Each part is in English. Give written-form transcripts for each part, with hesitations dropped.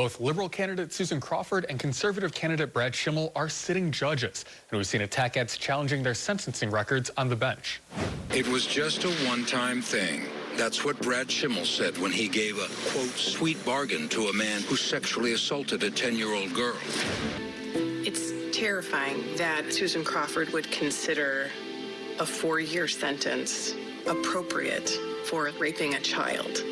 Both liberal candidate Susan Crawford and conservative candidate Brad Schimmel are sitting judges, and we've seen attack ads challenging their sentencing records on the bench. It was just a one-time thing. That's what Brad Schimmel said when he gave a, quote, sweet bargain to a man who sexually assaulted a 10-year-old girl. It's terrifying that Susan Crawford would consider a 4-year sentence appropriate for raping a child.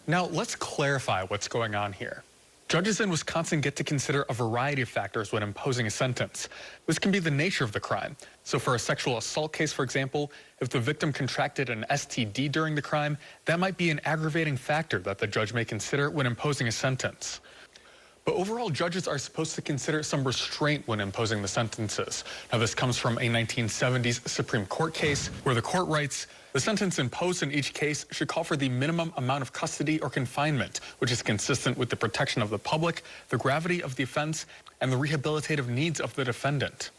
Now, let's clarify what's going on here. Judges in Wisconsin get to consider a variety of factors when imposing a sentence. This can be the nature of the crime. So for a sexual assault case, for example, if the victim contracted an STD during the crime, that might be an aggravating factor that the judge may consider when imposing a sentence. But overall, judges are supposed to consider some restraint when imposing the sentences. Now, this comes from a 1970s Supreme Court case where the court writes, the sentence imposed in each case should call for the minimum amount of custody or confinement, which is consistent with the protection of the public, the gravity of the offense, and the rehabilitative needs of the defendant.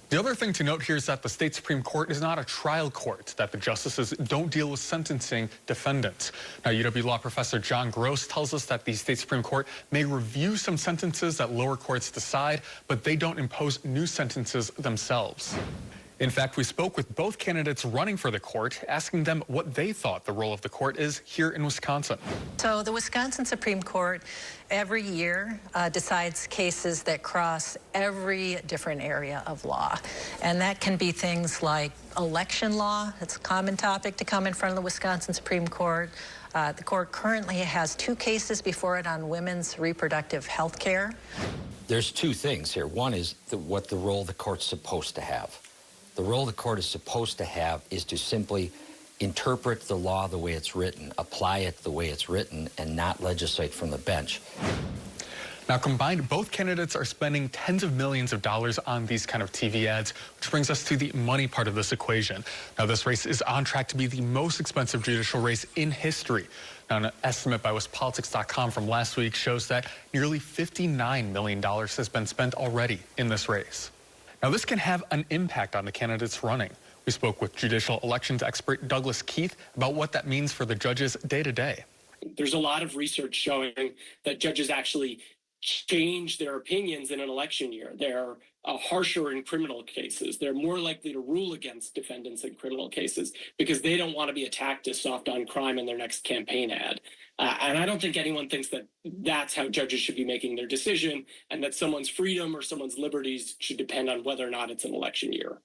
The other thing to note here is that the state Supreme Court is not a trial court, that the justices don't deal with sentencing defendants. Now, UW Law professor John Gross tells us that the state Supreme Court may review some sentences that lower courts decide, but they don't impose new sentences themselves. In fact, we spoke with both candidates running for the court, asking them what they thought the role of the court is here in Wisconsin. So the Wisconsin Supreme Court every year decides cases that cross every different area of law. And that can be things like election law. It's a common topic to come in front of the Wisconsin Supreme Court. The court currently has 2 cases before it on women's reproductive health care. There's 2 things here. One is what the role the court's supposed to have. The role the court is supposed to have is to simply interpret the law the way it's written, apply it the way it's written, and not legislate from the bench. Now, combined, both candidates are spending tens of millions of dollars on these kind of TV ads, which brings us to the money part of this equation. Now, this race is on track to be the most expensive judicial race in history. Now, an estimate by WestPolitics.com from last week shows that nearly $59 million has been spent already in this race. Now, this can have an impact on the candidates running. We spoke with judicial elections expert Douglas Keith about what that means for the judges day to day. There's a lot of research showing that judges actually change their opinions in an election year. They're harsher in criminal cases. They're more likely to rule against defendants in criminal cases because they don't want to be attacked as soft on crime in their next campaign ad. And I don't think anyone thinks that that's how judges should be making their decision and that someone's freedom or someone's liberties should depend on whether or not it's an election year.